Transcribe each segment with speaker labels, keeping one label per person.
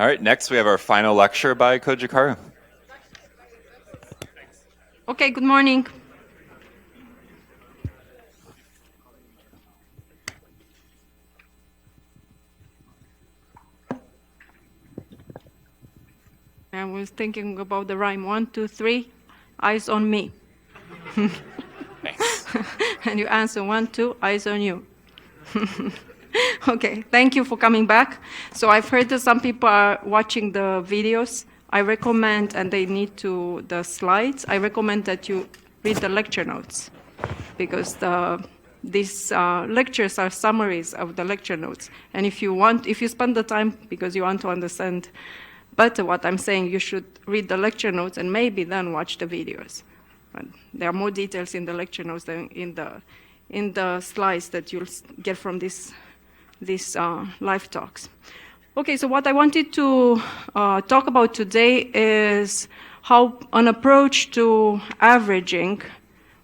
Speaker 1: All right, next we have our final lecture by Cojocaru.
Speaker 2: Okay, good morning. I was thinking about the rhyme. 1, 2, 3, eyes on me.
Speaker 1: Thanks.
Speaker 2: And you answer 1, 2, eyes on you. Okay, thank you for coming back. So I've heard that some people are watching the videos. I recommend, and they need to, the slides, I recommend that you read the lecture notes, because these lectures are summaries of the lecture notes. And if you spend the time because you want to understand better what I'm saying, you should read the lecture notes and maybe then watch the videos. But there are more details in the lecture notes than in the slides that you'll get from these live talks. Okay, so what I wanted to talk about today is how an approach to averaging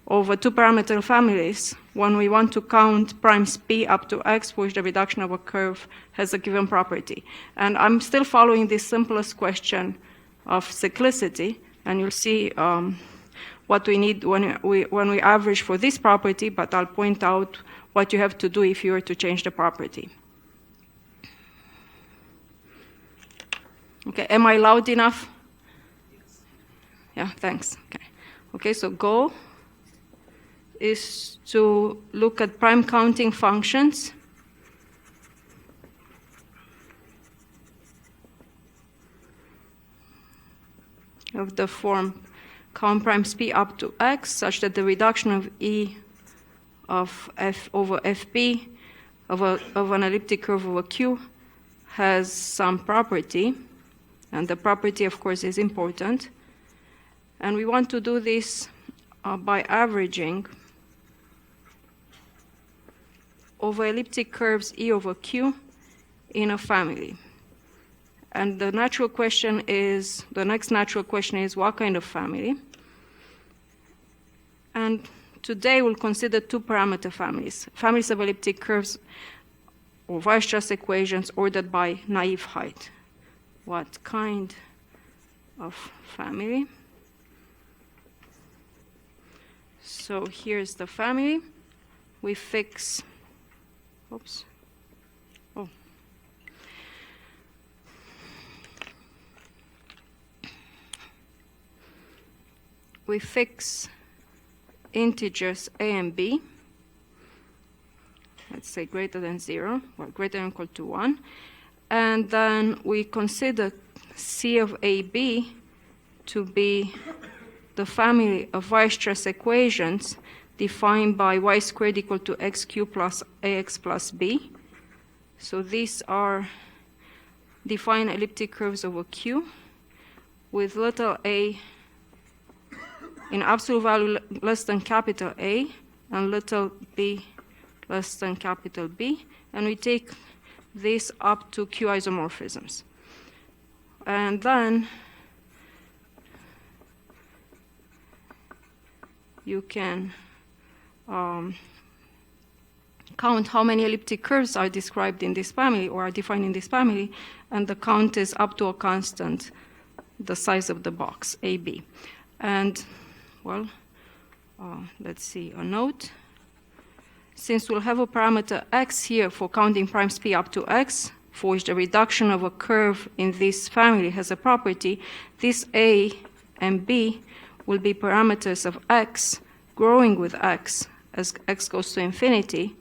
Speaker 2: over two-parameter families when we want to count primes p up to x for which the reduction of a curve has a given property. And I'm still following this simplest question of cyclicity, and you'll see what we need when we average for this property, but I'll point out what you have to do if you were to change the property. Okay, am I loud enough? Yeah, thanks. Okay, so goal is to look at prime counting functions of the form count primes p up to x such that the reduction of E of f over fp of an elliptic curve over Q has some property, and the property, of course, is important. And we want to do this by averaging over elliptic curves E over Q in a family. And the next natural question is, what kind of family? And today we'll consider two-parameter families, families of elliptic curves or Weierstrass equations ordered by naive height. What kind of family? So here's the family. We fix, we fix integers a and b, let's say greater than 0, or greater than or equal to 1, and then we consider C of AB to be the family of Weierstrass equations defined by y squared equal to xq plus ax plus b. So these are defined elliptic curves over Q with little a in absolute value less than capital A and little b less than capital B, and we take this up to Q isomorphisms. And then you can count how many elliptic curves are described in this family or are defined in this family, and the count is up to a constant, the size of the box, AB. And, well, let's see, a note. Since we'll have a parameter x here for counting primes p up to x, for which the reduction of a curve in this family has a property, this a and b will be parameters of x growing with x as x goes to infinity.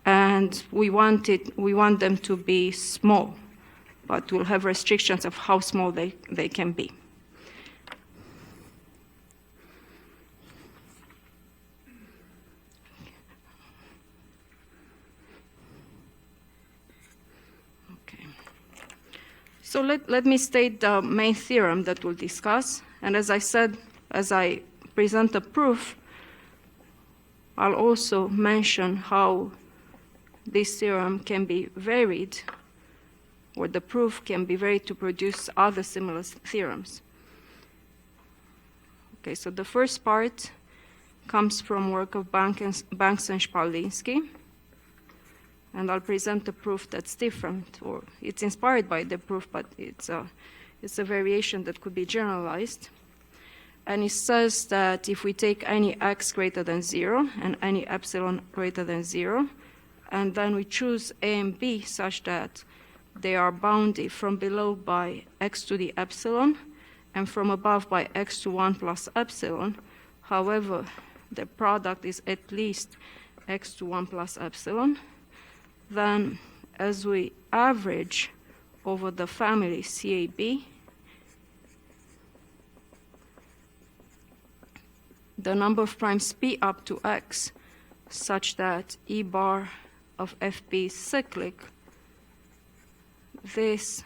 Speaker 2: And we want them to be small, but we'll have restrictions of how small they can be. So let me state the main theorem that we'll discuss. And as I said, as I present the proof, I'll also mention how this theorem can be varied, or the proof can be varied to produce other similar theorems. Okay, so the first part comes from work of Banks and Sparlinsky. and I'll present a proof that's different, or it's inspired by the proof, but it's a variation that could be generalized. And it says that if we take any x greater than 0 and any epsilon greater than 0, and then we choose A and B such that they are bounded from below by x to the epsilon and from above by x to 1 plus epsilon, however, the product is at least x to 1 plus epsilon, then as we average over the family CAB, the number of primes p up to x such that E bar of FP is cyclic, this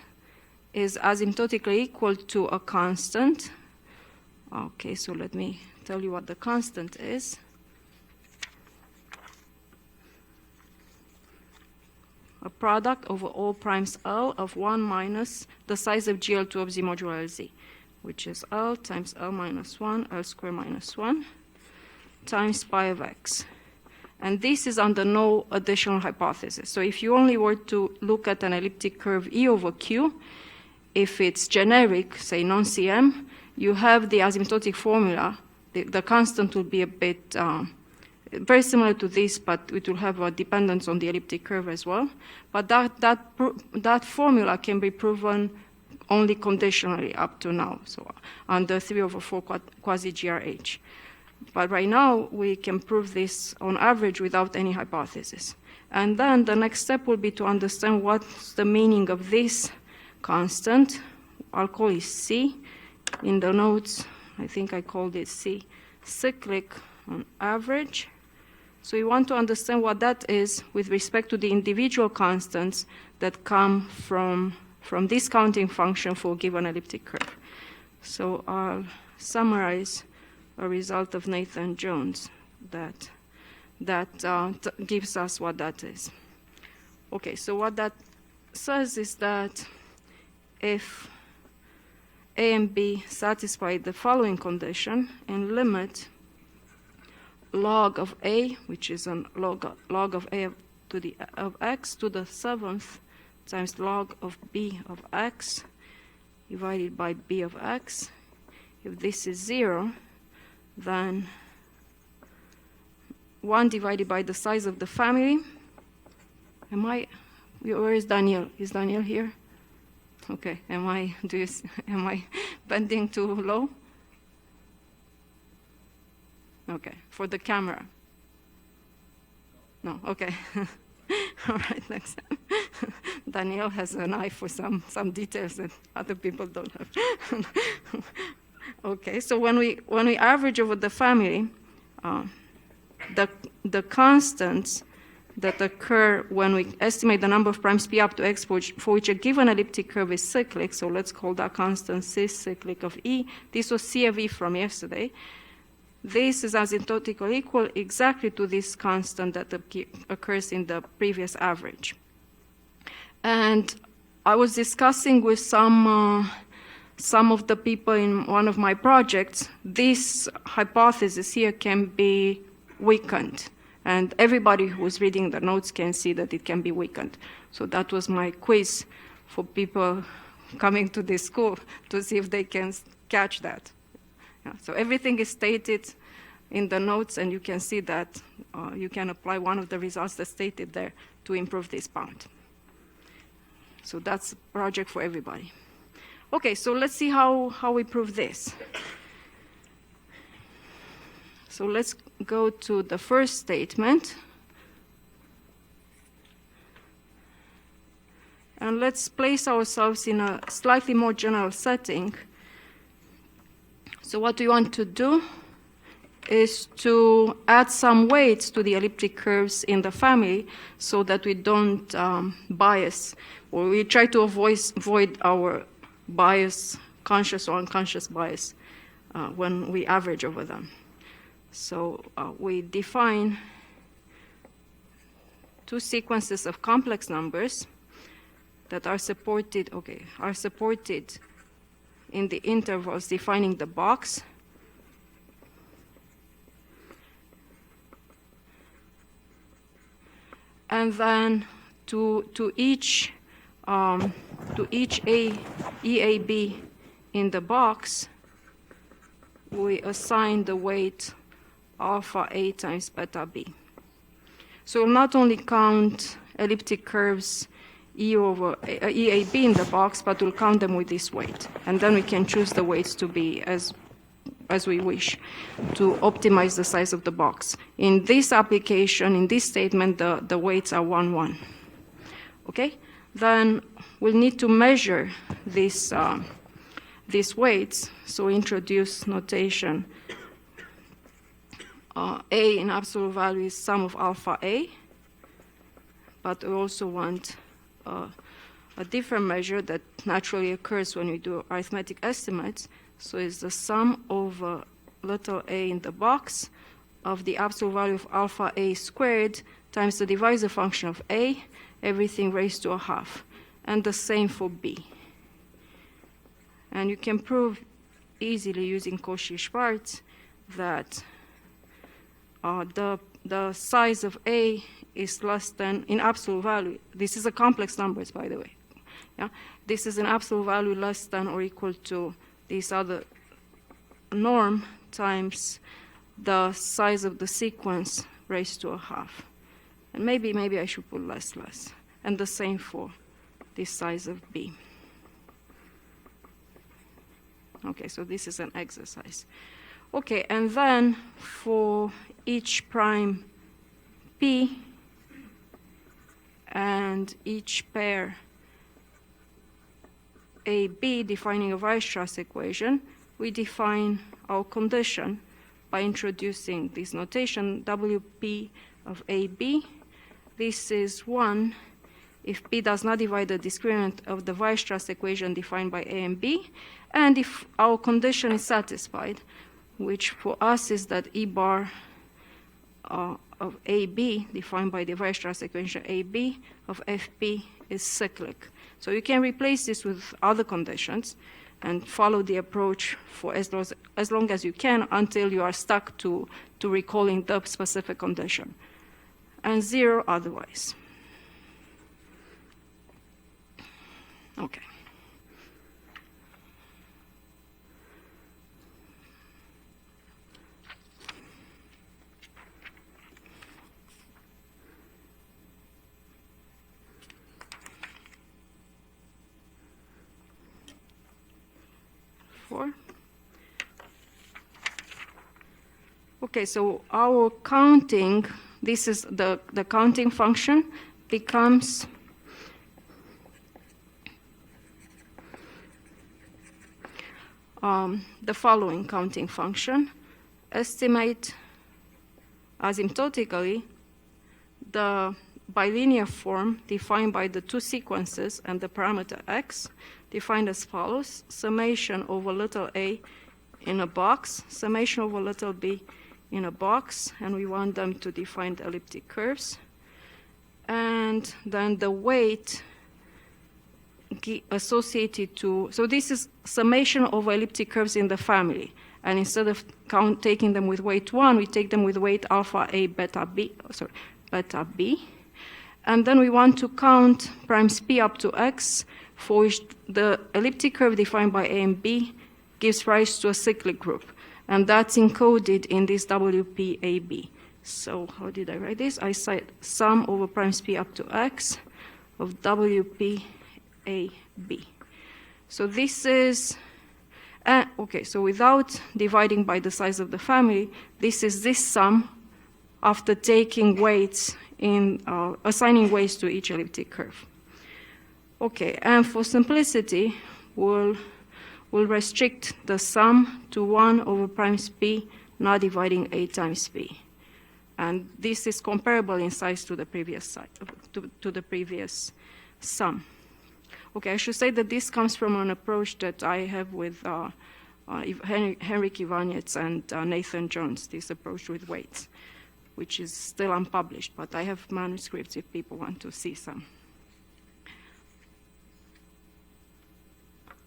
Speaker 2: is asymptotically equal to a constant. Okay, so let me tell you what the constant is. A product over all primes L of 1 minus the size of GL2 of Z modulo LZ, which is L times L minus 1, L squared minus 1, times pi of x. And this is under no additional hypothesis. So if you only were to look at an elliptic curve E over Q, if it's generic, say non-CM, you have the asymptotic formula. The constant will be a bit very similar to this, but it will have a dependence on the elliptic curve as well. But that formula can be proven only conditionally up to now, so under 3 over 4 quasi-GRH. But right now, we can prove this on average without any hypothesis. And then the next step will be to understand what's the meaning of this constant. I'll call it C. In the notes, I think I called it C, cyclic on average. So we want to understand what that is with respect to the individual constants that come from this counting function for a given elliptic curve. So I'll summarize a result of Nathan Jones that gives us what that is. Okay, so what that says is that if A and B satisfy the following condition and limit log of A, which is a log of A of x to the 7th times log of B of x divided by B of x, if this is 0, then 1 divided by the size of the family. Where is Daniel? Is Daniel here? Okay, am I bending too low? Okay, for the camera. No, okay. All right, next time. Daniel has an eye for some details that other people don't have. Okay, so when we average over the family, the constants that occur when we estimate the number of primes p up to x for which a given elliptic curve is cyclic, so let's call that constant cis cyclic of E. This was C of E from yesterday. This is asymptotically equal exactly to this constant that occurs in the previous average. And I was discussing with some of the people in one of my projects, this hypothesis here can be weakened. And everybody who is reading the notes can see that it can be weakened. So that was my quiz for people coming to this school to see if they can catch that. Yeah, so everything is stated in the notes, and you can see that you can apply one of the results that's stated there to improve this bound. So that's a project for everybody. Okay, so let's see how we prove this. So let's go to the first statement. And let's place ourselves in a slightly more general setting. So what we want to do is to add some weights to the elliptic curves in the family so that we don't bias, or we try to avoid our bias, conscious or unconscious bias, when we average over them. So we define two sequences of complex numbers that are supported in the intervals defining the box. And then to each EAB in the box, we assign the weight alpha A times beta B. So we'll not only count elliptic curves EAB in the box, but we'll count them with this weight. And then we can choose the weights to be as we wish to optimize the size of the box. In this application, in this statement, the weights are 1, 1. Okay? Then we'll need to measure these weights. So we introduce notation. A in absolute value is sum of alpha A, but we also want a different measure that naturally occurs when we do arithmetic estimates. So it's the sum of little a in the box of the absolute value of alpha A squared times the divisor function of A, everything raised to a half. And the same for B. And you can prove easily using Cauchy-Schwarz that the size of A is less than, in absolute value, this is a complex numbers, by the way. Yeah? This is an absolute value less than or equal to this other norm times the size of the sequence raised to a half. And maybe I should put less. And the same for this size of B. Okay, so this is an exercise. Okay, and then for each prime P and each pair AB defining a Weierstrass equation, we define our condition by introducing this notation WP of AB. This is 1 if P does not divide the discriminant of the Weierstrass equation defined by A and B, and if our condition is satisfied, which for us is that E bar of AB, defined by the Weierstrass equation AB, of FP is cyclic. So you can replace this with other conditions and follow the approach for as long as you can until you are stuck to recalling the specific condition, and 0 otherwise. Okay. Okay, so our counting, this is the counting function, becomes the following counting function. Estimate asymptotically the bilinear form defined by the two sequences and the parameter x, defined as follows: summation over little a in a box, summation over little b in a box, and we want them to define the elliptic curves. And then the weight associated to, so this is summation over elliptic curves in the family. And instead of taking them with weight 1, we take them with weight alpha A, beta B. And then we want to count primes P up to x, for which the elliptic curve defined by A and B gives rise to a cyclic group. And that's encoded in this WPAB. So how did I write this? I said sum over primes P up to x of WPAB. So this is, okay, so without dividing by the size of the family, this is this sum after taking weights in, assigning weights to each elliptic curve. Okay, and for simplicity, we'll restrict the sum to 1 over primes P, not dividing A times P. And this is comparable in size to the previous to the previous sum. Okay, I should say that this comes from an approach that I have with Henrik Ivanets and Nathan Jones, this approach with weights, which is still unpublished, but I have manuscripts if people want to see some.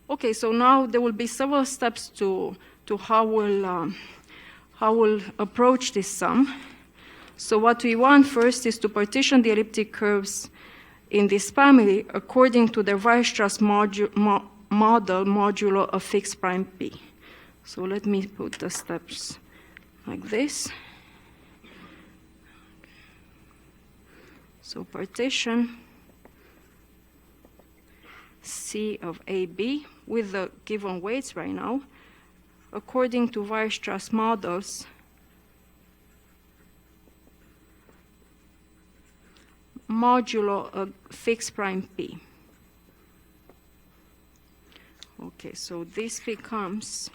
Speaker 2: Okay, so now there will be several steps to how we'll approach this sum. So what we want first is to partition the elliptic curves in this family according to the Weierstrass model modulo of fixed prime P. So let me put the steps like this. So partition C of AB with the given weights right now, according to Weierstrass models, modulo a fixed prime P. Okay, so this becomes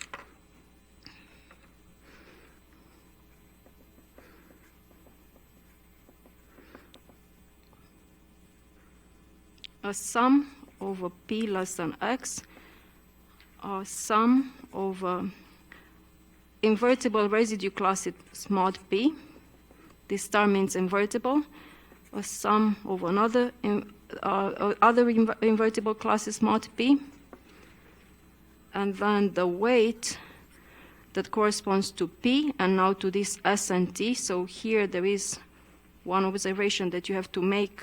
Speaker 2: a sum over P less than X, a sum over invertible residue classes mod P. This star means invertible. A sum over another other invertible classes mod P. And then the weight that corresponds to P and now to this S and T. So here there is one observation that you have to make,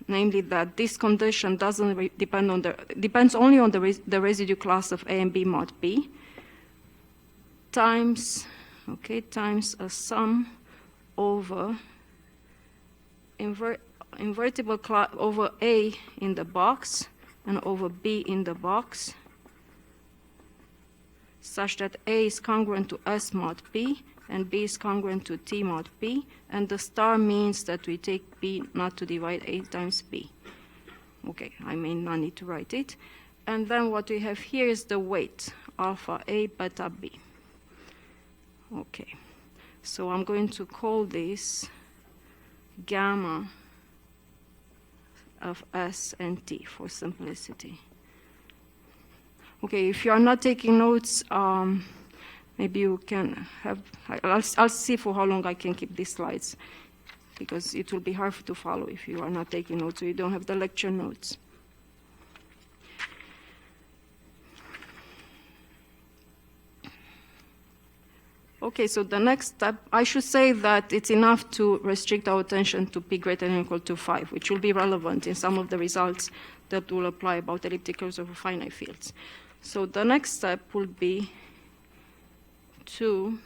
Speaker 2: namely that this condition doesn't depend on depends only on the residue class of A and B mod P times, okay, times a sum over invertible class over A in the box and over B in the box, such that A is congruent to S mod P and B is congruent to T mod P, and the star means that we take P not to divide A times B. Okay, I may not need to write it. And then what we have here is the weight, alpha A, beta B. Okay, so I'm going to call this gamma of S and T for simplicity. Okay, if you are not taking notes, maybe you can have, I'll see for how long I can keep these slides, because it will be hard to follow if you are not taking notes or you don't have the lecture notes. Okay, so the next step, I should say that it's enough to restrict our attention to P greater than or equal to 5, which will be relevant in some of the results that will apply about elliptic curves over finite fields. So the next step will be to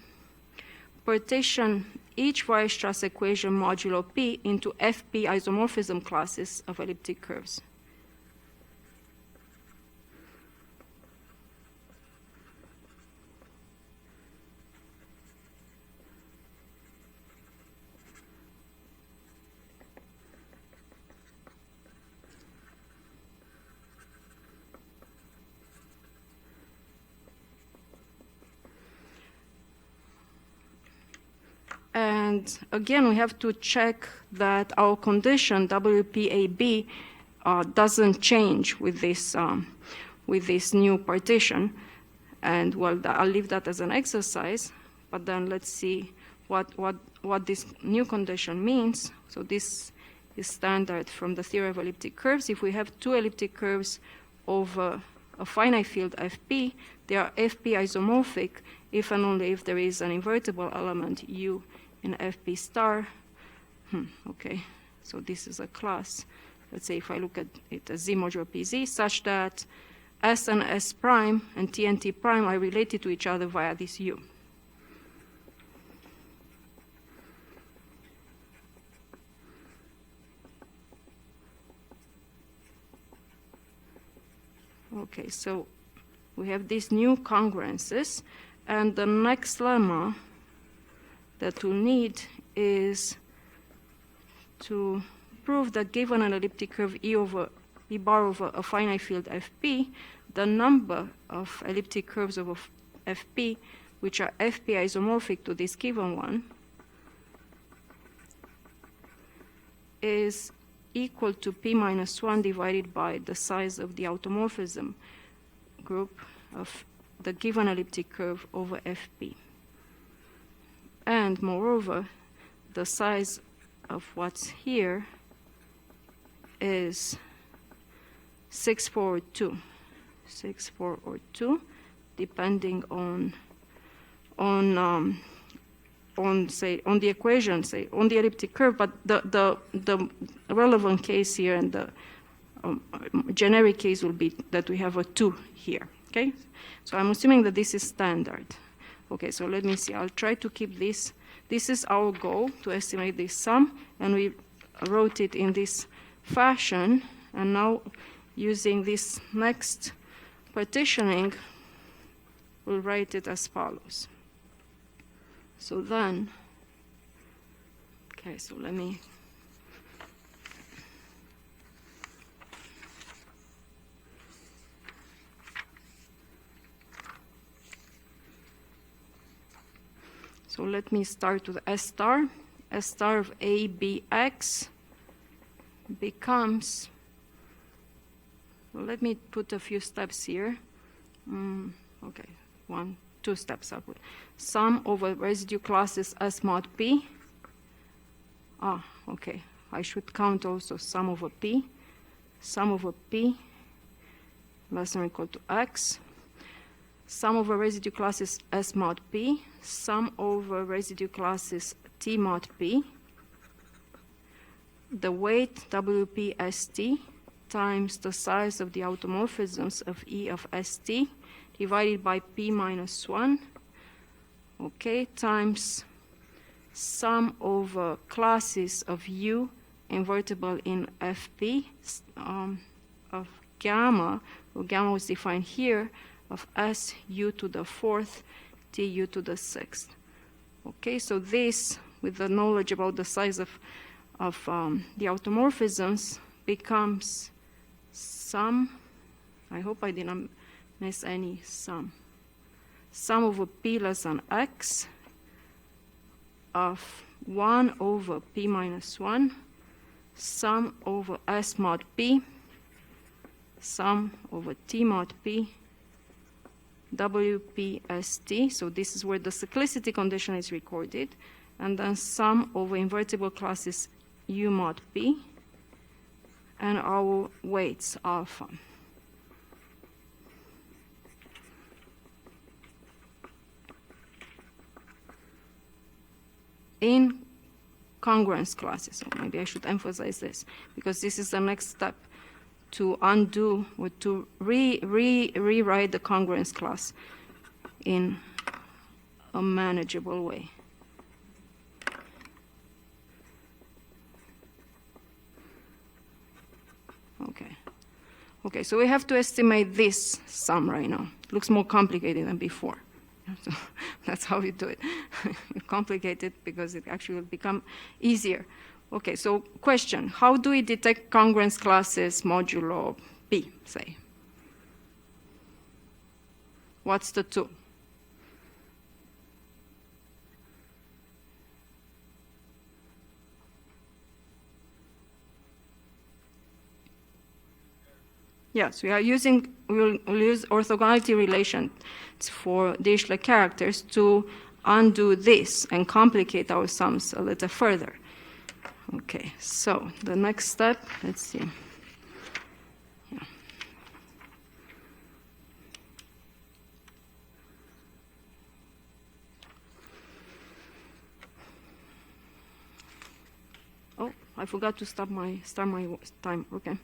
Speaker 2: partition each Weierstrass equation modulo P into FP isomorphism classes of elliptic curves. And again, we have to check that our condition WPAB doesn't change with this new partition. And well, I'll leave that as an exercise. But then let's see what this new condition means. So this is standard from the theory of elliptic curves. If we have two elliptic curves over a finite field FP, they are FP isomorphic if and only if there is an invertible element U in FP star. Okay, so this is a class. Let's say if I look at it as Z modulo PZ, such that S and S prime and T prime are related to each other via this U. Okay, so we have these new congruences, and the next lemma that we'll need is to prove that given an elliptic curve E bar over a finite field Fp, the number of elliptic curves over Fp which are Fp isomorphic to this given one is equal to P minus 1 divided by the size of the automorphism group of the given elliptic curve over Fp. And moreover, the size of what's here is 6, 4, or 2. 6, 4, or 2, depending on on the equation, say on the elliptic curve, but the relevant case here and the generic case will be that we have a 2 here, okay? So I'm assuming that this is standard. Okay, so let me see, I'll try to keep this. This is our goal, to estimate this sum, and we wrote it in this fashion, and now using this next partitioning, we'll write it as follows. So then, okay, so let me start with S star. S star of A, B, X becomes, well, let me put a few steps here. Okay, 2 steps I'll put. Sum over residue classes S mod P. Okay, I should count also sum over P. Sum over P less than or equal to X. Sum over residue classes S mod P, sum over residue classes T mod P, the weight WP times the size of the automorphisms of E of ST divided by P minus 1, okay, times sum over classes of U invertible in FP of gamma, well, gamma was defined here, of S u to the 4th, T u to the 6th. Okay, so this, with the knowledge about the size of the automorphisms, becomes sum, I hope I didn't miss any sum over P less than X of 1 over P minus 1, sum over S mod P, sum over T mod P, WPST, so this is where the cyclicity condition is recorded, and then sum over invertible classes U mod P, and our weights alpha. In congruence classes, so maybe I should emphasize this, because this is the next step to undo or to rewrite the congruence class in a manageable way. Okay, so we have to estimate this sum right now. It looks more complicated than before. So that's how we do it. We complicate it because it actually will become easier. Okay, so question, how do we detect congruence classes modulo P, say? What's the tool? Yes, we'll use orthogonality relations for Dirichlet characters to undo this and complicate our sums a little further. Okay, so the next step, let's see. Yeah. Oh, I forgot to start my time. Okay.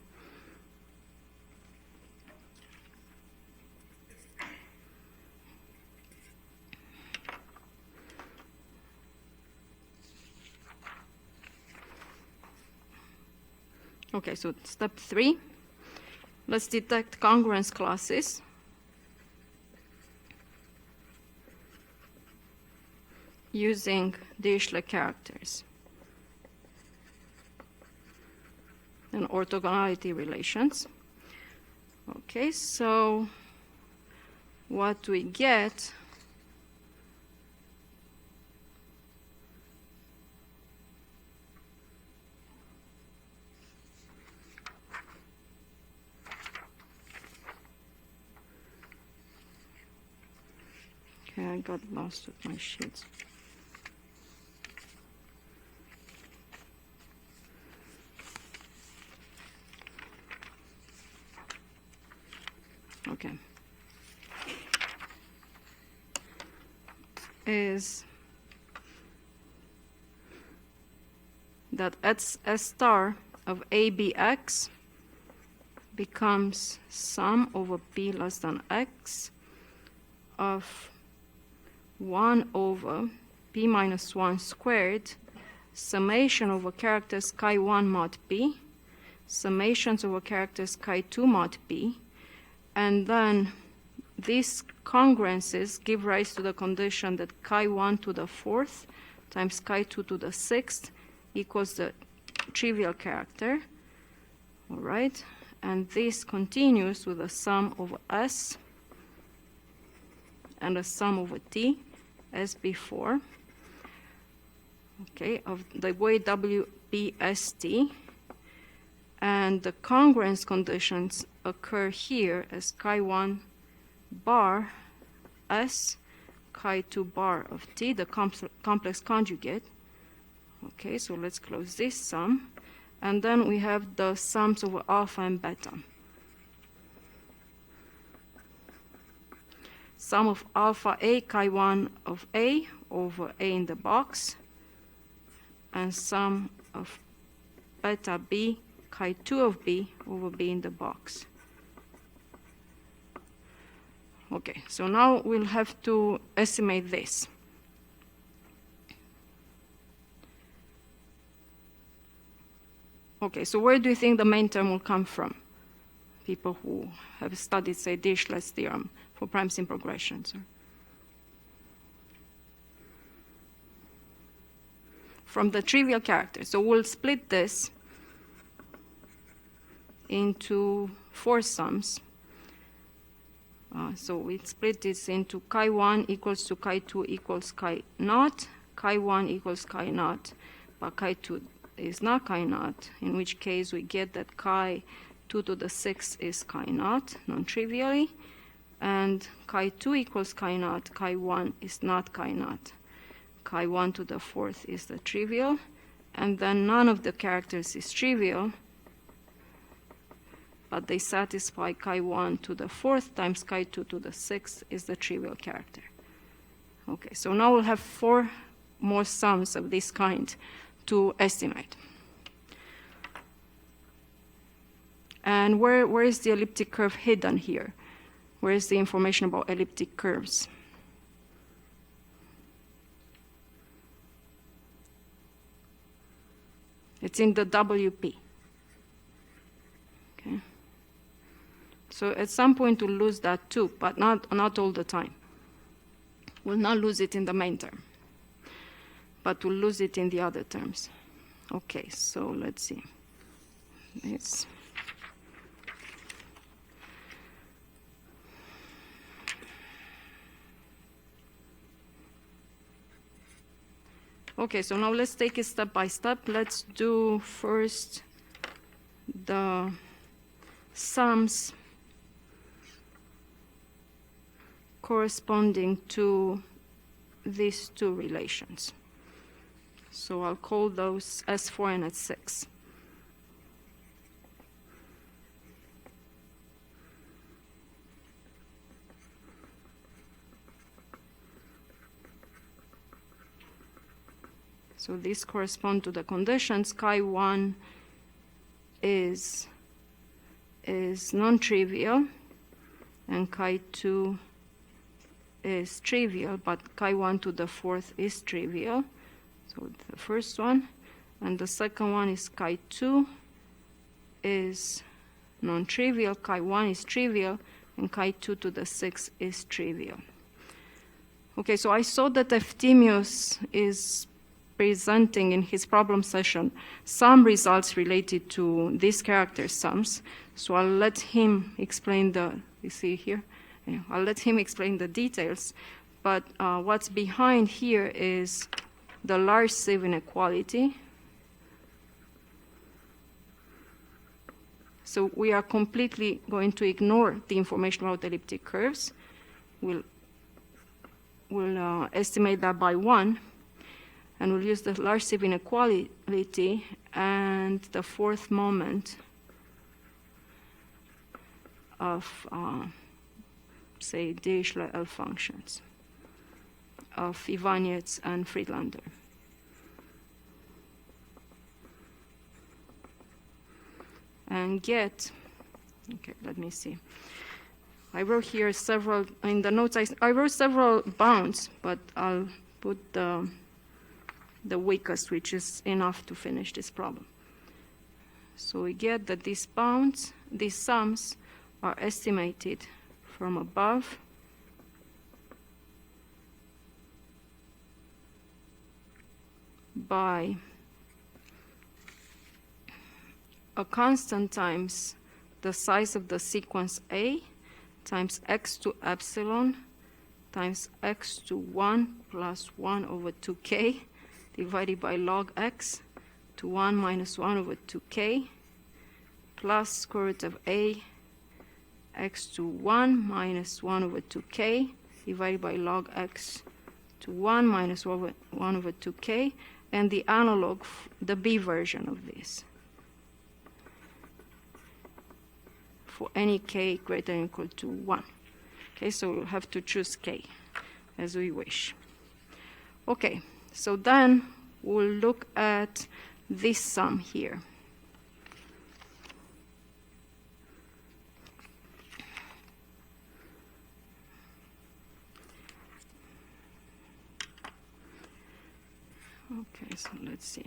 Speaker 2: Okay, so step 3, let's detect congruence classes. Using Dirichlet characters and orthogonality relations. Okay, so what we get okay, I got lost with my sheets. Okay. Is that S star of ABX becomes sum over p less than x of 1 over p minus 1 squared summation over characters chi1 mod p, summations over characters chi2 mod p, and then these congruences give rise to the condition that chi1 to the fourth times chi2 to the sixth equals the trivial character, all right? And this continues with a sum over S and a sum over T as before, okay, of the way WPST. And the congruence conditions occur here as chi1 bar S, chi2 bar of T, the complex conjugate. Okay, so let's close this sum. And then we have the sums over alpha and beta. Sum of alpha A chi1 of A over A in the box, and sum of beta B chi2 of B over B in the box. Okay, so now we'll have to estimate this. Okay, so where do you think the main term will come from? People who have studied, say, Dirichlet's theorem for prime simple progressions. From the trivial character. So we'll split this into 4 sums. So we split this into chi1 equals to chi2 equals chi naught, chi1 equals chi naught, but chi2 is not chi naught, in which case we get that chi2 to the 6th is chi naught, non-trivially, and chi2 equals chi naught, chi1 is not chi naught. Chi1 to the 4th is the trivial, and then none of the characters is trivial, but they satisfy chi1 to the 4th times chi2 to the 6th is the trivial character. Okay, so now we'll have 4 more sums of this kind to estimate. And where is the elliptic curve hidden here? Where is the information about elliptic curves? It's in the WP. Okay. So at some point we'll lose that too, but not all the time. We'll not lose it in the main term, but we'll lose it in the other terms. Okay, so let's see. It's okay, so now let's take it step by step. Let's do first the sums corresponding to these 2 relations. So I'll call those S4 and S6. So these correspond to the conditions. Chi1 is non-trivial, and chi2 is trivial, but chi1 to the 4th is trivial. So the first one. And the second one is chi2 is non-trivial, chi1 is trivial, and chi2 to the 6th is trivial. Okay, so I saw that Efthymios is presenting in his problem session some results related to these character sums. So I'll let him explain you see here? Yeah, I'll let him explain the details. But what's behind here is the large sieve inequality. So we are completely going to ignore the information about elliptic curves. We'll estimate that by 1. And we'll use the large sieve inequality and the 4th moment of, say, Dirichlet L functions of Ivanets and Friedlander. and get, okay, let me see. I wrote here several, in the notes, I wrote several bounds, but I'll put the weakest, which is enough to finish this problem. So we get that these bounds, these sums, are estimated from above by a constant times the size of the sequence A times x to epsilon times x to 1 plus 1 over 2k divided by log x to 1 minus 1 over 2k plus square root of A x to 1 minus 1 over 2k divided by log x to 1 minus 1 over 2k, and the analog, the B version of this, for any k greater than or equal to 1. Okay, so we'll have to choose k as we wish. Okay, so then we'll look at this sum here. Okay, so let's see.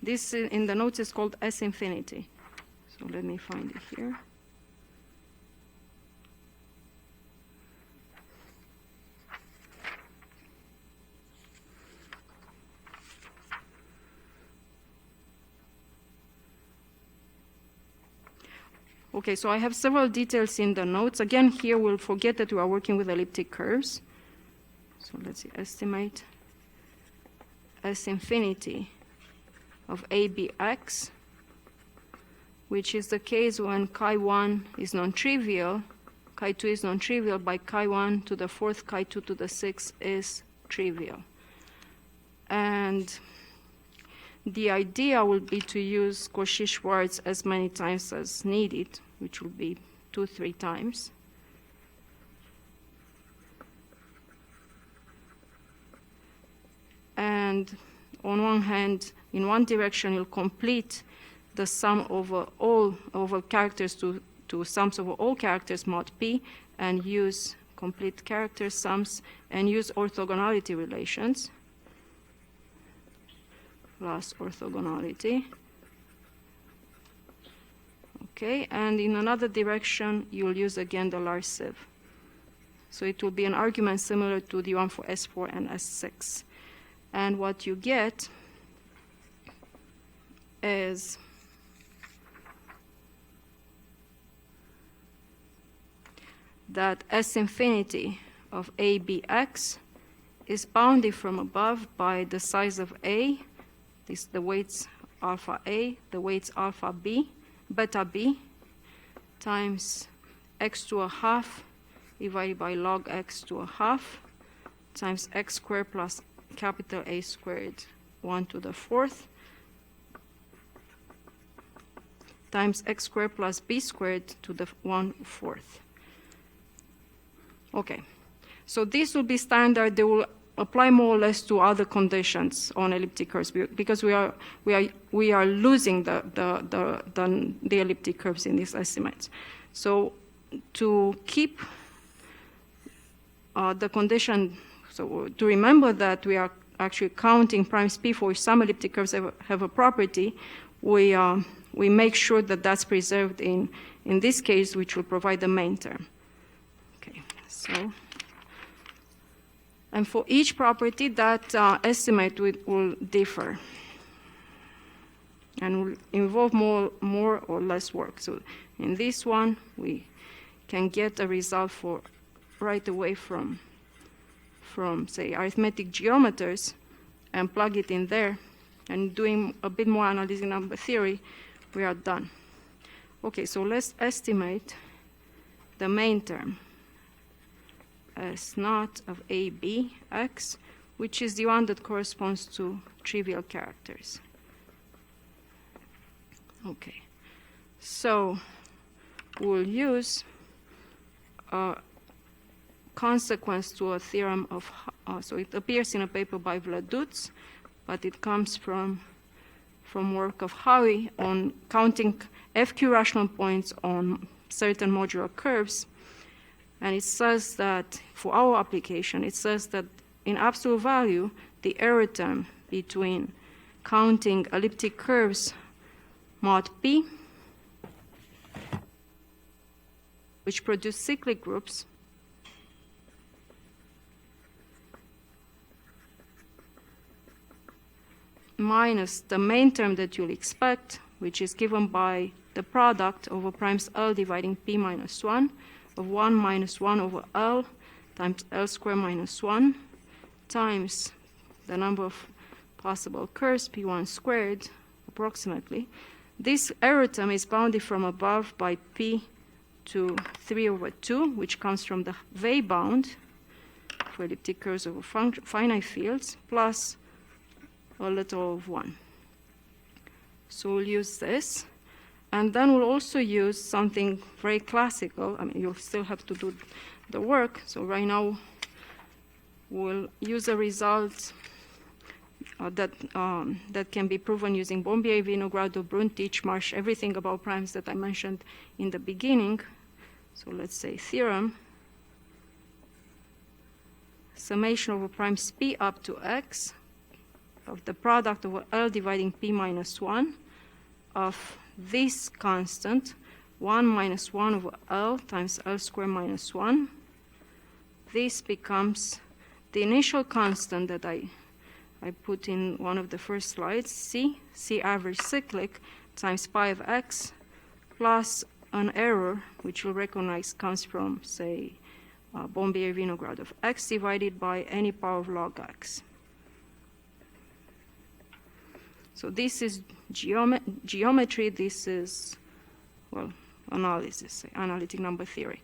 Speaker 2: This in the notes is called S infinity. So let me find it here. Okay, so I have several details in the notes. Again, here we'll forget that we are working with elliptic curves. So let's see, estimate S infinity of ABX, which is the case when chi1 is non-trivial, chi2 is non-trivial, by chi1 to the 4th, chi2 to the 6th is trivial. And the idea will be to use Cauchy-Schwarz as many times as needed, which will be 2-3 times. And on one hand, in one direction, you'll complete the sum over characters to sums over all characters mod p, and use complete character sums and use orthogonality relations plus orthogonality. Okay, and in another direction, you'll use again the large sieve. So it will be an argument similar to the one for S4 and S6. And what you get is that S infinity of ABX is bounded from above by the size of A, this the weights alpha A, the weights alpha B, beta B, times x to a half divided by log x to a half times x squared plus capital A squared 1 to the 4th times x squared plus b squared to the 1/4. Okay, so this will be standard. They will apply more or less to other conditions on elliptic curves because we are losing the elliptic curves in these estimates. So to keep the condition, so to remember that we are actually counting primes p for which some elliptic curves have a property, we make sure that that's preserved in this case, which will provide the main term. Okay, so, and for each property, that estimate will differ and will involve more or less work. So in this one, we can get a result for right away from say, arithmetic geometers and plug it in there, and doing a bit more analysis in number theory, we are done. Okay, so let's estimate the main term as naught of ABX, which is the one that corresponds to trivial characters. Okay, so we'll use a consequence to a theorem of, so it appears in a paper by Vladutz, but it comes from from work of Howie on counting FQ rational points on certain modular curves. And it says that for our application, it says that in absolute value, the error term between counting elliptic curves mod P, which produce cyclic groups, minus the main term that you'll expect, which is given by the product over primes L dividing P minus 1 of 1 minus 1 over L times L squared minus 1 times the number of possible curves, P1 squared, approximately. This error term is bounded from above by P to 3 over 2, which comes from the Weil bound for elliptic curves over finite fields, plus a little of 1. So we'll use this. And then we'll also use something very classical. I mean, you'll still have to do the work. So right now, we'll use a result that can be proven using Bombier, Vinogrado, Brun, Titchmarsh, everything about primes that I mentioned in the beginning. So let's say theorem. Summation over primes P up to X of the product over L dividing P minus 1 of this constant, 1 minus 1 over L times L squared minus 1. This becomes the initial constant that I put in one of the first slides, C average cyclic, times pi of X, plus an error, which we'll recognize comes from, say, Bombier-Vinograd of X divided by any power of log X. So this is geometry, this is, well, analysis, analytic number theory.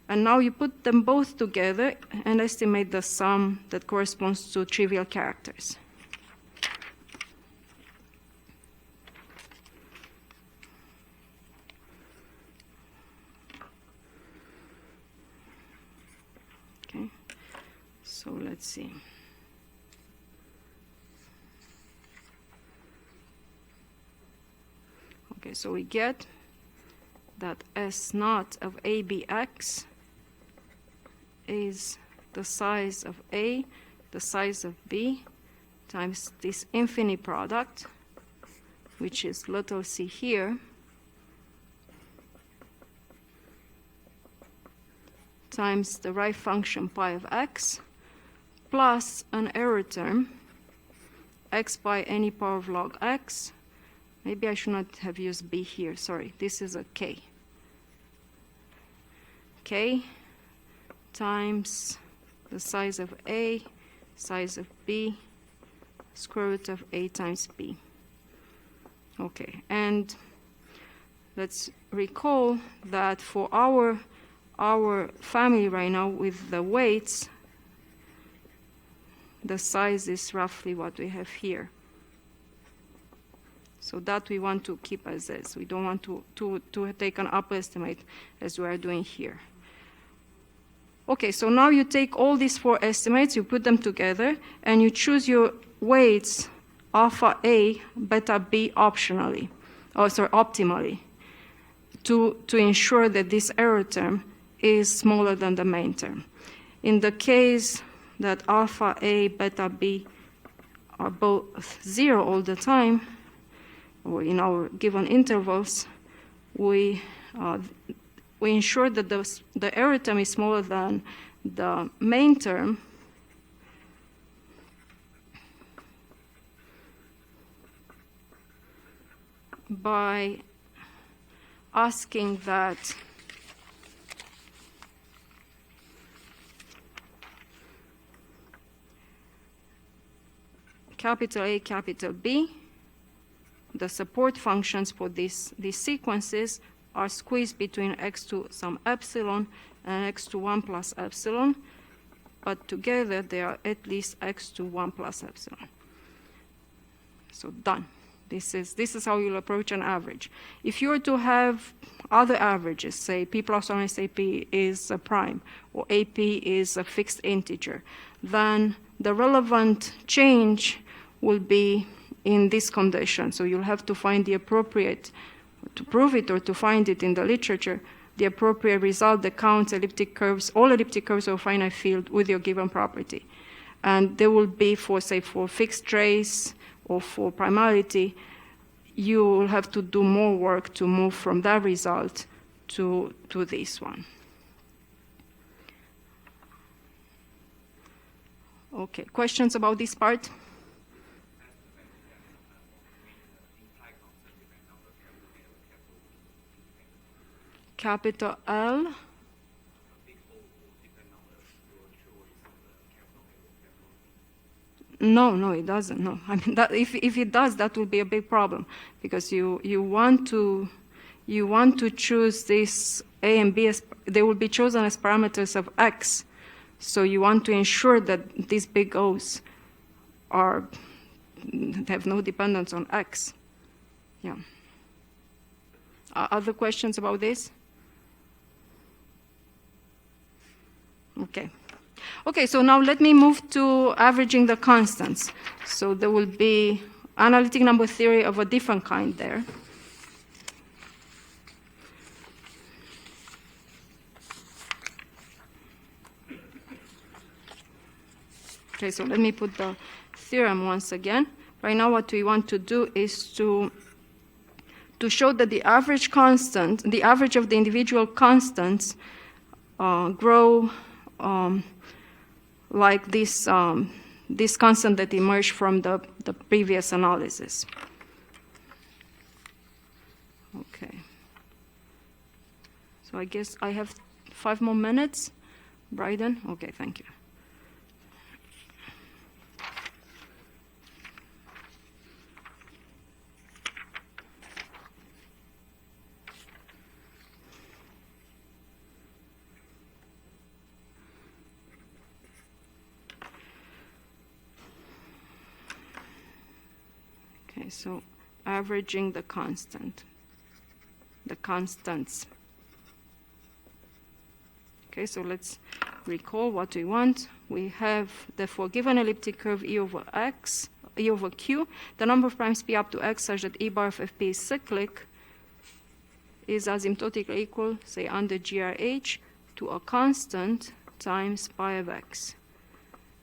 Speaker 2: And now you put them both together and estimate the sum that corresponds to trivial characters. Okay, so let's see. Okay, so we get that S naught of ABX is the size of A, the size of B, times this infinite product, which is little c here, times the right function pi of X, plus an error term, X by any power of log X. Maybe I should not have used B here, sorry, this is a K. K times the size of A, size of B, square root of A times B. Okay, and let's recall that for our family right now with the weights, the size is roughly what we have here. So that we want to keep as is. We don't want to take an upper estimate as we are doing here. Okay, so now you take all these four estimates, you put them together, and you choose your weights alpha A, beta B optionally, optimally, to ensure that this error term is smaller than the main term. In the case that alpha A, beta B are both 0 all the time, or in our given intervals, we ensure that the error term is smaller than the main term by asking that capital A, capital B, the support functions for these sequences are squeezed between x to some epsilon and x to 1 plus epsilon, but together they are at least x to 1 plus epsilon. So done. This is how you'll approach an average. If you were to have other averages, say p plus or minus ap is a prime, or ap is a fixed integer, then the relevant change will be in this condition. So you'll have to find the appropriate, to prove it or to find it in the literature, the appropriate result that counts elliptic curves, all elliptic curves of a finite field with your given property. And there will be, for say, for fixed trace or for primality, you will have to do more work to move from that result to this one. Okay, questions about this part? Capital L. No, it doesn't. No, I mean, that, if it does, that will be a big problem, because you want to choose this A and B as they will be chosen as parameters of X. So you want to ensure that these big O's have no dependence on X. Yeah. Other questions about this? Okay. Okay, so now let me move to averaging the constants. So there will be analytic number theory of a different kind there. Okay, so let me put the theorem once again. Right now what we want to do is to show that the average constant, the average of the individual constants grow like this, this constant that emerged from the previous analysis. Okay. So I guess I have 5 more minutes. Bryden? Okay, thank you. Okay, so averaging the constants. Okay, so let's recall what we want. We have the for given elliptic curve E over Q, the number of primes P up to X such that E bar of Fp is cyclic is asymptotically equal, say, under GRH to a constant times pi of X.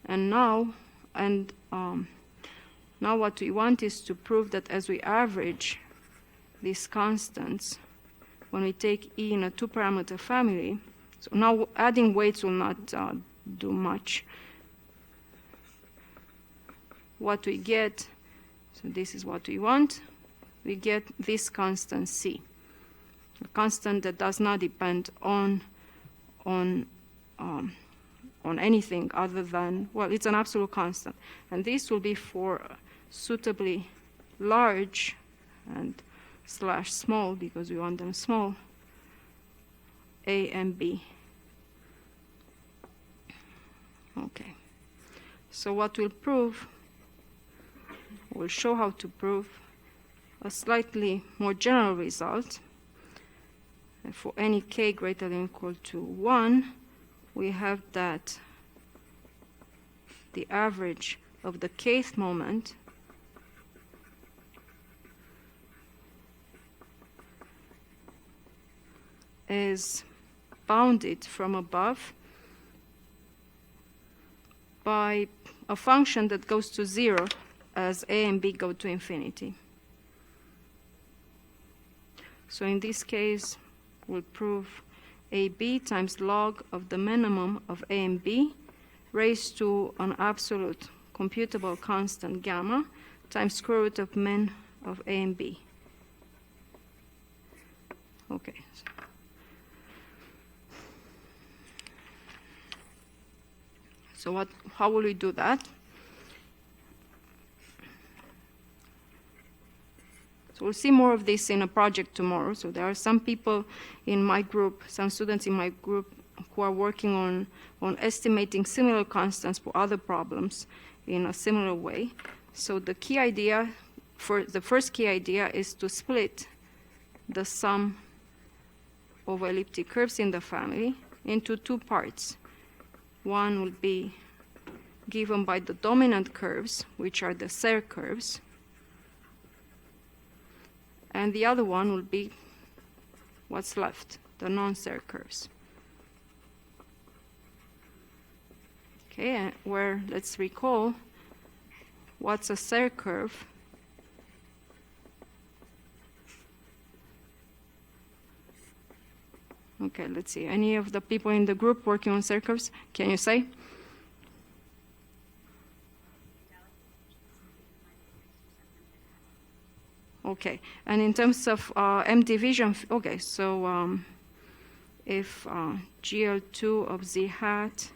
Speaker 2: And now what we want is to prove that as we average these constants, when we take E in a 2-parameter family, so now adding weights will not do much. What we get, so this is what we want, we get this constant C, a constant that does not depend on anything other than, well, it's an absolute constant. And this will be for suitably large and / small, because we want them small, A and B. Okay. So what we'll prove, we'll show how to prove a slightly more general result. And for any k greater than or equal to 1, we have that the average of the kth moment is bounded from above by a function that goes to 0 as A and B go to infinity. So in this case, we'll prove AB times log of the minimum of A and B raised to an absolute computable constant gamma times square root of min of A and B. Okay. So how will we do that? So we'll see more of this in a project tomorrow. So there are some people in my group, some students in my group who are working on estimating similar constants for other problems in a similar way. So the key idea, the first key idea is to split the sum of elliptic curves in the family into 2 parts. One will be given by the dominant curves, which are the Serre curves. and the other one will be what's left, the non-serre curves. Okay, and where, let's recall, what's a serre curve? Okay, let's see. Any of the people in the group working on serre curves, can you say? Okay, and in terms of M division, okay, so if GL2 of Z hat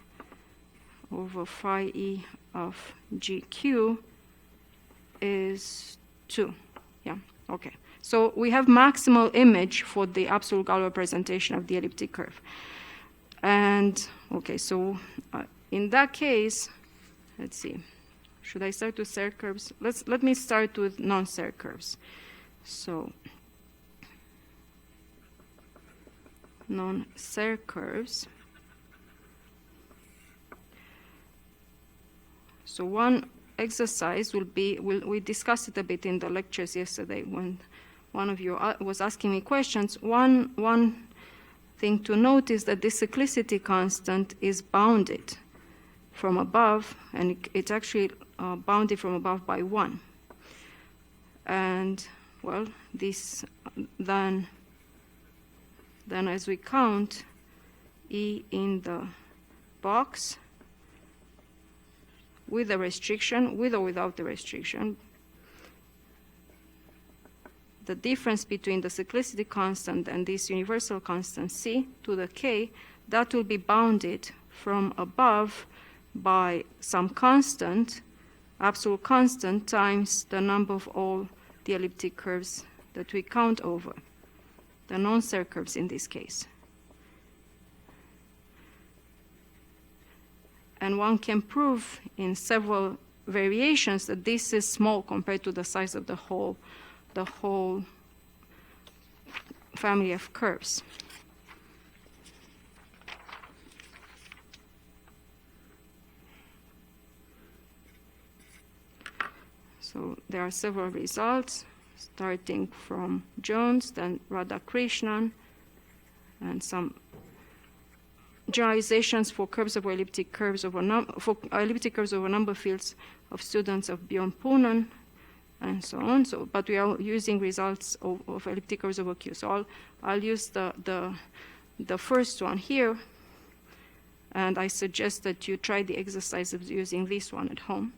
Speaker 2: over phi E of GQ is 2, yeah, okay. So we have maximal image for the absolute Galois representation of the elliptic curve. And, okay, so in that case, let's see. Should I start with serre curves? Let me start with non-serre curves. So non-serre curves. So one exercise will be, we discussed it a bit in the lectures yesterday when one of you was asking me questions. One thing to note is that the cyclicity constant is bounded from above, and it's actually bounded from above by 1. And, well, this then as we count E in the box, with a restriction, with or without the restriction, the difference between the cyclicity constant and this universal constant C to the K, that will be bounded from above by some constant, absolute constant, times the number of all the elliptic curves that we count over, the non-serre curves in this case. And one can prove in several variations that this is small compared to the size of the whole family of curves. So there are several results, starting from Jones, then Radhakrishnan, and some generalizations for curves over elliptic curves over elliptic curves over number fields of students of Bjorn Poonen, and so on. So, but we are using results of elliptic curves over Q. So I'll use the first one here, and I suggest that you try the exercise of using this one at home.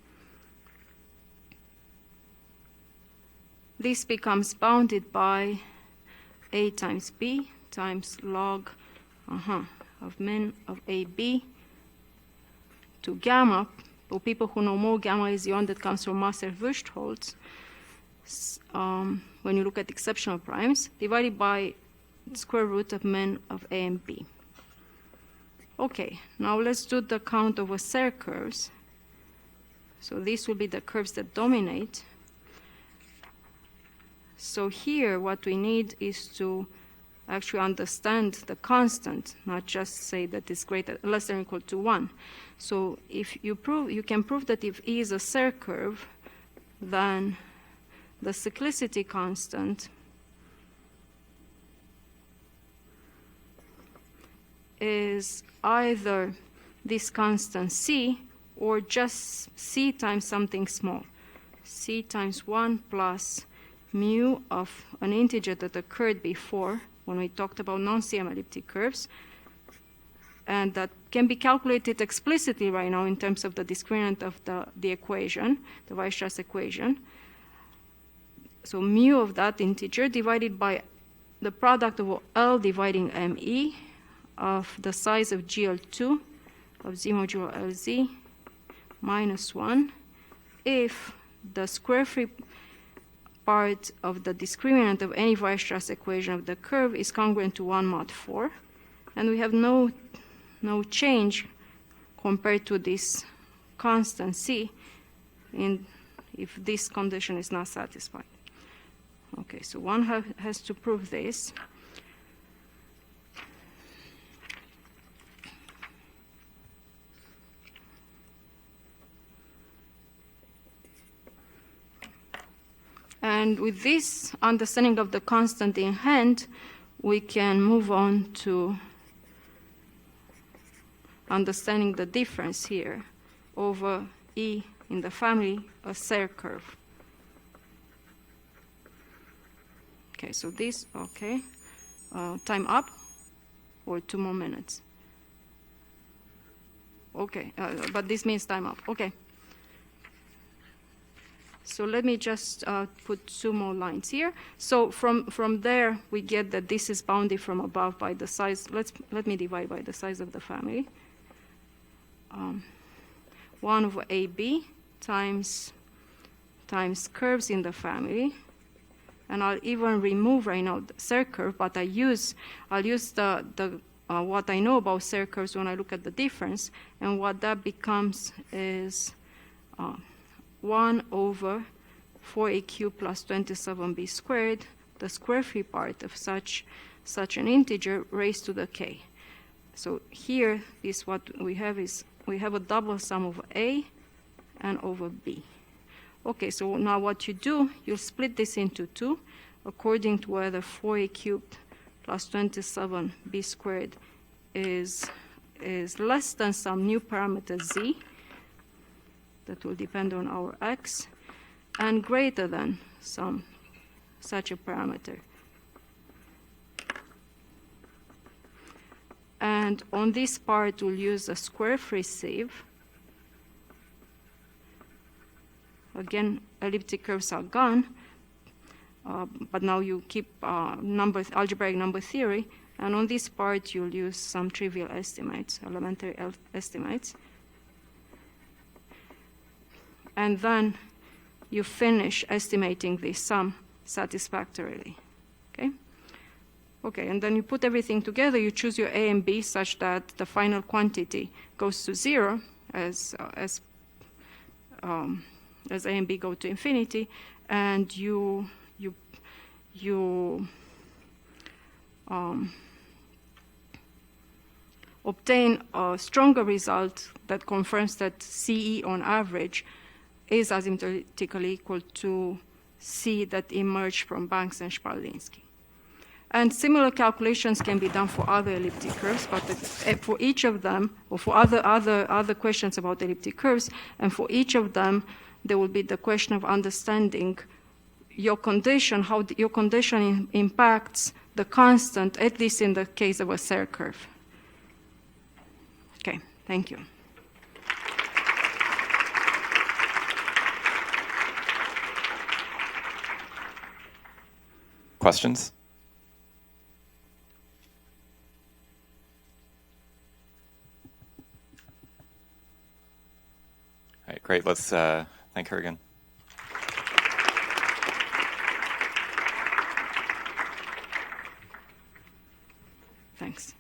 Speaker 2: This becomes bounded by A times B times log of min of AB to gamma. For people who know more, gamma is the one that comes from Maser-Wuchtholz. When you look at exceptional primes, divided by square root of min of A and B. Okay, now let's do the count over serre curves. So these will be the curves that dominate. So here, what we need is to actually understand the constant, not just say that it's less than or equal to 1. So if you can prove that if E is a serre curve, then the cyclicity constant is either this constant C or just C times something small. C times 1 plus mu of an integer that occurred before when we talked about non-CM elliptic curves, and that can be calculated explicitly right now in terms of the discriminant of the equation, the Weierstrass equation. So mu of that integer divided by the product of L dividing ME of the size of GL2 of Z modulo LZ minus 1 if the square free part of the discriminant of any Weierstrass equation of the curve is congruent to 1 mod 4, and we have no change compared to this constant C if this condition is not satisfied. Okay, so one has to prove this. And with this understanding of the constant in hand, we can move on to understanding the difference here over E in the family, a Serre curve. Okay, so this, okay. Time up, or 2 more minutes? Okay, but this means time up, okay. So let me just put 2 more lines here. So from there, we get that this is bounded from above by the size. Let me divide by the size of the family. 1 over AB times curves in the family. And I'll even remove right now the Serre curve, but I'll use the what I know about Serre curves when I look at the difference. And what that becomes is 1 over 4a cubed plus 27b squared, the square free part of such an integer raised to the k. So here is what we have is we have a double sum of a and over b. Okay, so now what you do, you split this into 2 according to whether 4a cubed plus 27b squared is less than some new parameter z that will depend on our x, and greater than such a parameter. And on this part, we'll use a square-free sieve. Again, elliptic curves are gone, but now you keep algebraic number theory, and on this part, you'll use some trivial estimates, elementary estimates. And then you finish estimating the sum satisfactorily, okay? Okay, and then you put everything together, you choose your A and B such that the final quantity goes to 0 as A and B go to infinity, and you obtain a stronger result that confirms that CE on average is asymptotically equal to C that emerged from Banks and Sparlinski. And similar calculations can be done for other elliptic curves, but for each of them, or for other questions about elliptic curves, and for each of them, there will be the question of understanding your condition, how your condition impacts the constant, at least in the case of a Serre curve. Okay, thank you.
Speaker 1: Questions? All right, great. Let's thank her again.
Speaker 2: Thanks.